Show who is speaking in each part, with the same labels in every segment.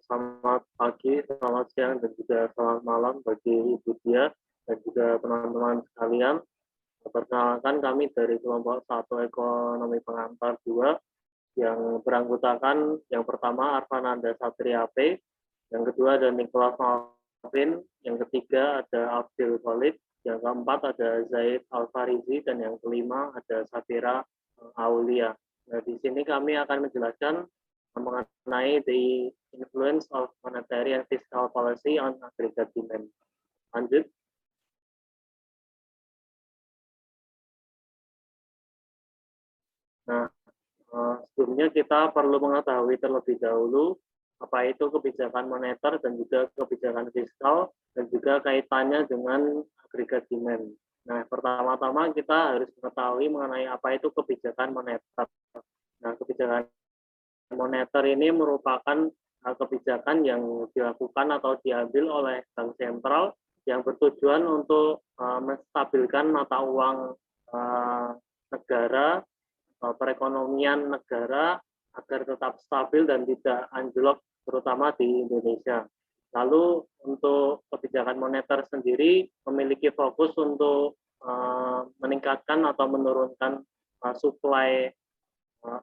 Speaker 1: Selamat pagi, selamat siang, dan juga selamat malam bagi Ibu Dia dan juga teman-teman sekalian. Perkenalkan kami dari kelompok 1 Ekonomi Pengantar 2 yang beranggotakan yang pertama Arfananda Satria P, yang kedua ada Nicholas Malvin, yang ketiga ada Abdul Khalid, yang keempat ada Zaid Alfarizi, dan yang kelima ada Safira Aulia. Nah, di sini kami akan menjelaskan mengenai the influence of monetary and fiscal policy on aggregate demand. Lanjut. Nah, sebelumnya kita perlu mengetahui terlebih dahulu apa itu kebijakan moneter dan juga kebijakan fiskal dan juga kaitannya dengan aggregate demand. Nah, pertama-tama kita harus mengetahui mengenai apa itu kebijakan moneter. Nah, kebijakan moneter ini merupakan kebijakan yang dilakukan atau diambil oleh bank sentral yang bertujuan untuk menstabilkan mata uang negara, perekonomian negara agar tetap stabil dan tidak anjlok, terutama di Indonesia. Lalu untuk kebijakan moneter sendiri memiliki fokus untuk meningkatkan atau menurunkan suplai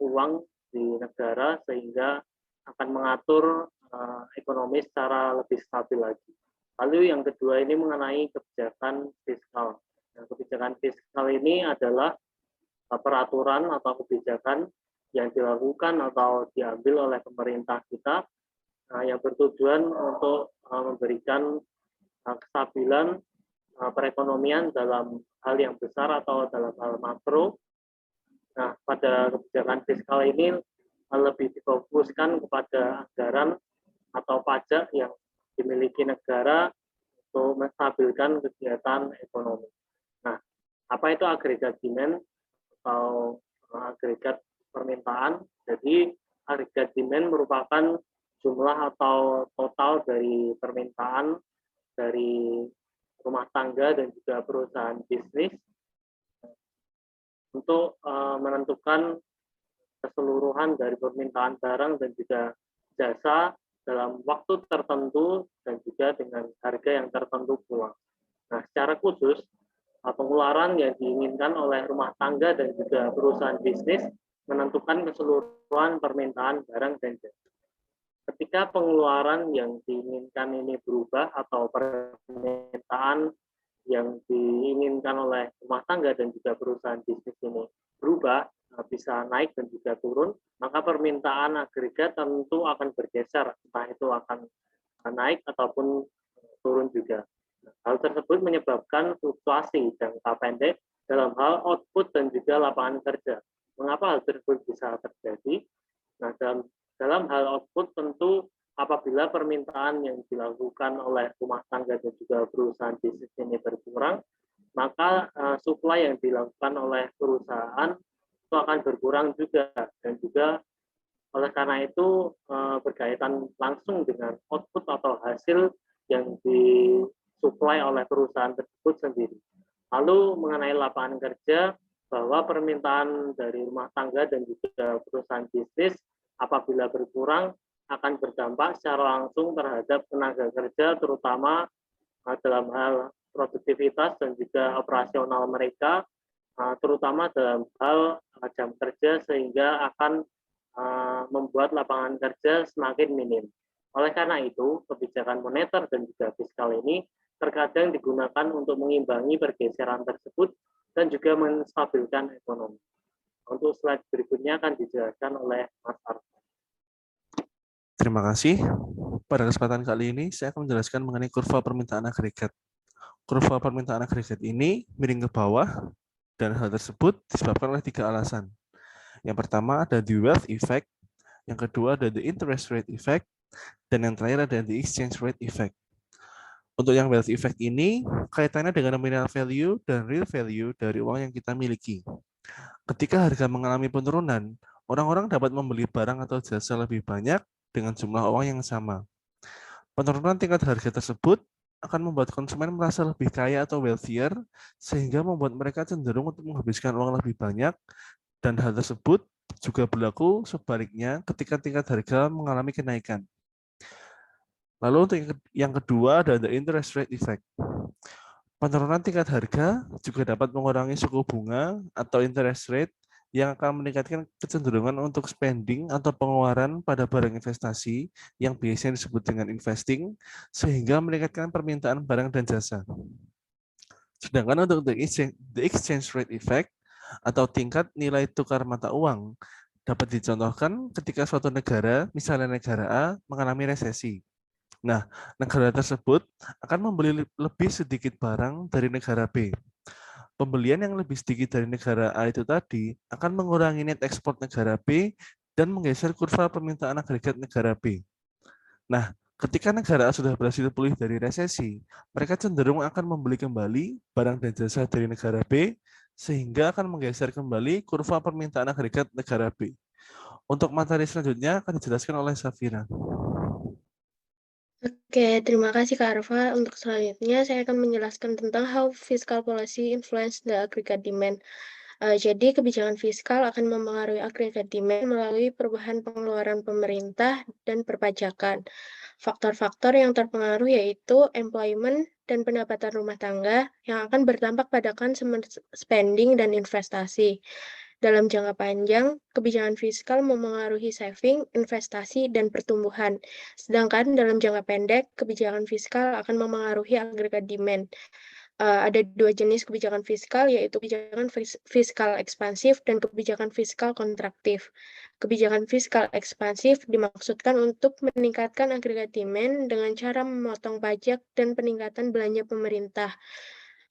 Speaker 1: uang di negara sehingga akan mengatur ekonomi secara lebih stabil lagi. Lalu yang kedua ini mengenai kebijakan fiskal. Nah, kebijakan fiskal ini adalah peraturan atau kebijakan yang dilakukan atau diambil oleh pemerintah kita yang bertujuan untuk memberikan kestabilan perekonomian dalam hal yang besar atau dalam hal makro. Nah, pada kebijakan fiskal ini lebih difokuskan kepada anggaran atau pajak yang dimiliki negara untuk menstabilkan kegiatan ekonomi. Nah, apa itu agregat demand atau agregat permintaan? Jadi, agregat demand merupakan jumlah atau total dari permintaan dari rumah tangga dan juga perusahaan bisnis untuk menentukan keseluruhan dari permintaan barang dan juga jasa dalam waktu tertentu dan juga dengan harga yang tertentu pula. Nah, secara khusus, pengeluaran yang diinginkan oleh rumah tangga dan juga perusahaan bisnis menentukan keseluruhan permintaan barang dan jasa. Ketika pengeluaran yang diinginkan ini berubah atau permintaan yang diinginkan oleh rumah tangga dan juga perusahaan bisnis ini berubah, bisa naik dan juga turun, maka permintaan agregat tentu akan bergeser, entah itu akan naik ataupun turun juga. Hal tersebut menyebabkan fluktuasi jangka pendek dalam hal output dan juga lapangan kerja. Mengapa hal tersebut bisa terjadi? Nah, dalam hal output tentu apabila permintaan yang dilakukan oleh rumah tangga dan juga perusahaan bisnis ini berkurang, maka supply yang dilakukan oleh perusahaan itu akan berkurang juga, dan juga oleh karena itu berkaitan langsung dengan output atau hasil yang disuplai oleh perusahaan tersebut sendiri. Lalu mengenai lapangan kerja, bahwa permintaan dari rumah tangga dan juga perusahaan bisnis apabila berkurang akan berdampak secara langsung terhadap tenaga kerja, terutama dalam hal produktivitas dan juga operasional mereka, terutama dalam hal jam kerja, sehingga akan membuat lapangan kerja semakin minim. Oleh karena itu, kebijakan moneter dan juga fiskal ini terkadang digunakan untuk mengimbangi pergeseran tersebut dan juga menstabilkan ekonomi. Untuk slide berikutnya akan dijelaskan oleh Mas Arfan.
Speaker 2: Terima kasih. Pada kesempatan kali ini, saya akan menjelaskan mengenai kurva permintaan agregat. Kurva permintaan agregat ini miring ke bawah, dan hal tersebut disebabkan oleh 3 alasan. Yang pertama ada the wealth effect, yang kedua ada the interest rate effect, dan yang terakhir ada the exchange rate effect. Untuk yang wealth effect ini, kaitannya dengan nominal value dan real value dari uang yang kita miliki. Ketika harga mengalami penurunan, orang-orang dapat membeli barang atau jasa lebih banyak dengan jumlah uang yang sama. Penurunan tingkat harga tersebut akan membuat konsumen merasa lebih kaya atau wealthier, sehingga membuat mereka cenderung untuk menghabiskan uang lebih banyak, dan hal tersebut juga berlaku sebaliknya ketika tingkat harga mengalami kenaikan. Lalu untuk yang kedua ada the interest rate effect. Penurunan tingkat harga juga dapat mengurangi suku bunga atau interest rate yang akan meningkatkan kecenderungan untuk spending atau pengeluaran pada barang investasi yang biasanya disebut dengan investing, sehingga meningkatkan permintaan barang dan jasa. Sedangkan untuk the exchange rate effect atau tingkat nilai tukar mata uang dapat dicontohkan ketika suatu negara, misalnya negara A, mengalami resesi. Nah, negara tersebut akan membeli lebih sedikit barang dari negara B. Pembelian yang lebih sedikit dari negara A itu tadi akan mengurangi net ekspor negara B dan menggeser kurva permintaan agregat negara B. Nah, ketika negara A sudah berhasil pulih dari resesi, mereka cenderung akan membeli kembali barang dan jasa dari negara B sehingga akan menggeser kembali kurva permintaan agregat negara B. Untuk materi selanjutnya akan dijelaskan oleh Safira.
Speaker 3: Oke, terima kasih Kak Arfa. Untuk selanjutnya, saya akan menjelaskan tentang how fiscal policy influence the aggregate demand. Jadi, kebijakan fiskal akan mempengaruhi aggregate demand melalui perubahan pengeluaran pemerintah dan perpajakan. Faktor-faktor yang terpengaruh yaitu employment dan pendapatan rumah tangga yang akan berdampak pada consumer spending dan investasi. Dalam jangka panjang, kebijakan fiskal memengaruhi saving, investasi, dan pertumbuhan. Sedangkan dalam jangka pendek, kebijakan fiskal akan memengaruhi agregat demand. Ada dua jenis kebijakan fiskal, yaitu kebijakan fiskal ekspansif dan kebijakan fiskal kontraktif. Kebijakan fiskal ekspansif dimaksudkan untuk meningkatkan agregat demand dengan cara memotong pajak dan peningkatan belanja pemerintah.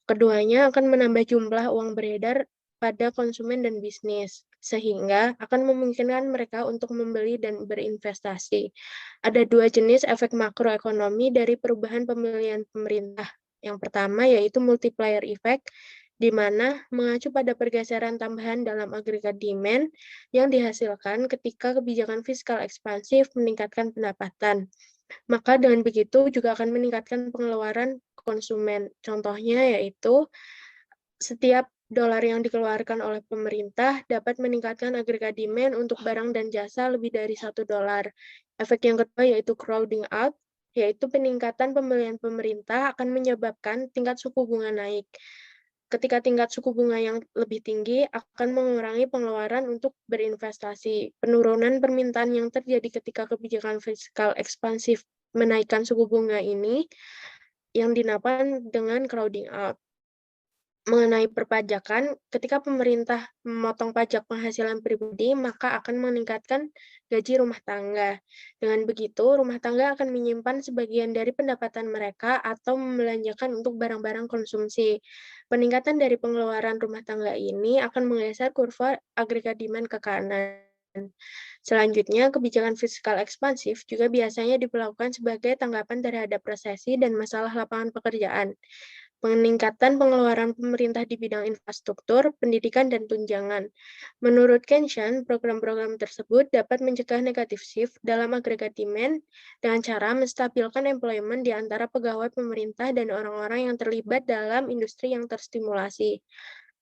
Speaker 3: Keduanya akan menambah jumlah uang beredar pada konsumen dan bisnis, sehingga akan memungkinkan mereka untuk membeli dan berinvestasi. Ada dua jenis efek makroekonomi dari perubahan pemilihan pemerintah. Yang pertama yaitu multiplier effect, di mana mengacu pada pergeseran tambahan dalam agregat demand yang dihasilkan ketika kebijakan fiskal ekspansif meningkatkan pendapatan. Maka dengan begitu juga akan meningkatkan pengeluaran konsumen. Contohnya yaitu setiap dolar yang dikeluarkan oleh pemerintah dapat meningkatkan agregat demand untuk barang dan jasa lebih dari $1. Efek yang kedua yaitu crowding out, yaitu peningkatan pembelian pemerintah akan menyebabkan tingkat suku bunga naik. Ketika tingkat suku bunga yang lebih tinggi akan mengurangi pengeluaran untuk berinvestasi. Penurunan permintaan yang terjadi ketika kebijakan fiskal ekspansif menaikkan suku bunga ini yang dinamakan dengan crowding out. Mengenai perpajakan, ketika pemerintah memotong pajak penghasilan pribadi, maka akan meningkatkan gaji rumah tangga. Dengan begitu, rumah tangga akan menyimpan sebagian dari pendapatan mereka atau membelanjakan untuk barang-barang konsumsi. Peningkatan dari pengeluaran rumah tangga ini akan menggeser kurva agregat demand ke kanan. Selanjutnya, kebijakan fiskal ekspansif juga biasanya diberlakukan sebagai tanggapan terhadap resesi dan masalah lapangan pekerjaan. Peningkatan pengeluaran pemerintah di bidang infrastruktur, pendidikan, dan tunjangan. Menurut Kenshan, program-program tersebut dapat mencegah negatif shift dalam agregat demand dengan cara menstabilkan employment di antara pegawai pemerintah dan orang-orang yang terlibat dalam industri yang terstimulasi.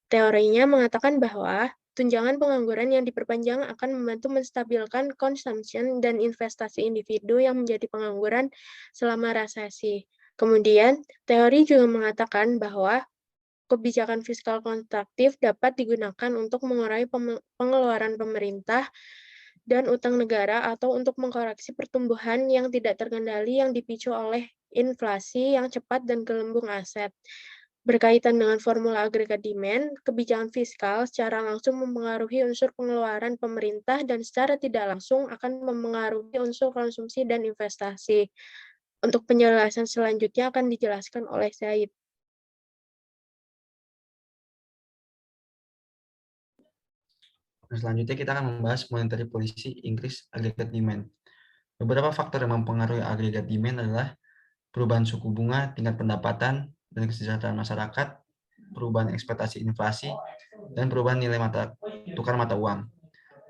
Speaker 3: Teorinya mengatakan bahwa tunjangan pengangguran yang diperpanjang akan membantu menstabilkan consumption dan investasi individu yang menjadi pengangguran selama resesi. Kemudian, teori juga mengatakan bahwa kebijakan fiskal kontraktif dapat digunakan untuk mengurangi pengeluaran pemerintah dan utang negara atau untuk mengkoreksi pertumbuhan yang tidak terkendali yang dipicu oleh inflasi yang cepat dan gelembung aset. Berkaitan dengan formula agregat demand, kebijakan fiskal secara langsung mempengaruhi unsur pengeluaran pemerintah dan secara tidak langsung akan mempengaruhi unsur konsumsi dan investasi. Untuk penjelasan selanjutnya akan dijelaskan oleh Said.
Speaker 4: Selanjutnya kita akan membahas monetary policy increase aggregate demand. Beberapa faktor yang mempengaruhi aggregate demand adalah perubahan suku bunga, tingkat pendapatan, dan kesejahteraan masyarakat, perubahan ekspektasi inflasi, dan perubahan nilai tukar mata uang.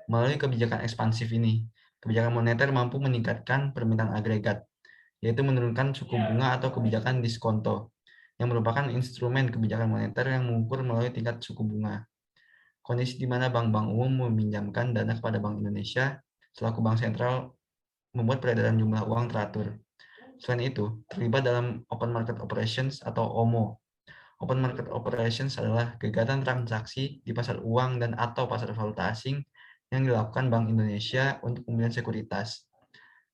Speaker 4: Melalui kebijakan ekspansif ini, kebijakan moneter mampu meningkatkan permintaan agregat, yaitu menurunkan suku bunga atau kebijakan diskonto, yang merupakan instrumen kebijakan moneter yang mengukur melalui tingkat suku bunga. Kondisi di mana bank-bank umum meminjamkan dana kepada Bank Indonesia selaku bank sentral membuat peredaran jumlah uang teratur. Selain itu, terlibat dalam Open Market Operations atau OMO. Open Market Operations adalah kegiatan transaksi di pasar uang dan atau pasar valuta asing yang dilakukan Bank Indonesia untuk pembelian sekuritas.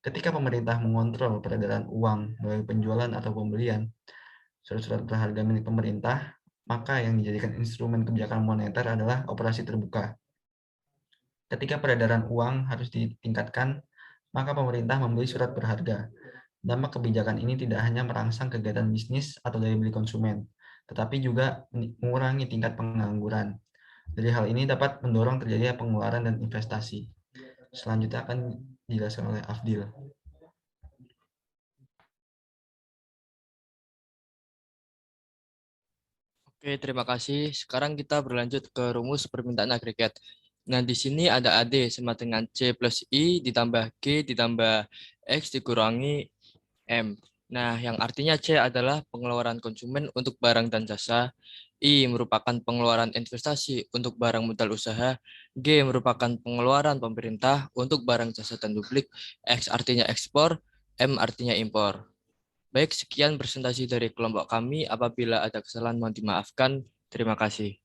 Speaker 4: Ketika pemerintah mengontrol peredaran uang melalui penjualan atau pembelian surat-surat berharga milik pemerintah, maka yang dijadikan instrumen kebijakan moneter adalah operasi terbuka. Ketika peredaran uang harus ditingkatkan, maka pemerintah membeli surat berharga. Dampak kebijakan ini tidak hanya merangsang kegiatan bisnis atau daya beli konsumen, tetapi juga mengurangi tingkat pengangguran. Dari hal ini dapat mendorong terjadinya pengeluaran dan investasi. Selanjutnya akan dijelaskan oleh Afdil.
Speaker 5: Oke, terima kasih. Sekarang kita berlanjut ke rumus permintaan agregat. Nah, di sini ada AD sama dengan C plus I ditambah G ditambah X dikurangi M. Nah, yang artinya C adalah pengeluaran konsumen untuk barang dan jasa, I merupakan pengeluaran investasi untuk barang modal usaha, G merupakan pengeluaran pemerintah untuk barang jasa dan publik, X artinya ekspor, M artinya impor. Baik, sekian presentasi dari kelompok kami. Apabila ada kesalahan mohon dimaafkan. Terima kasih.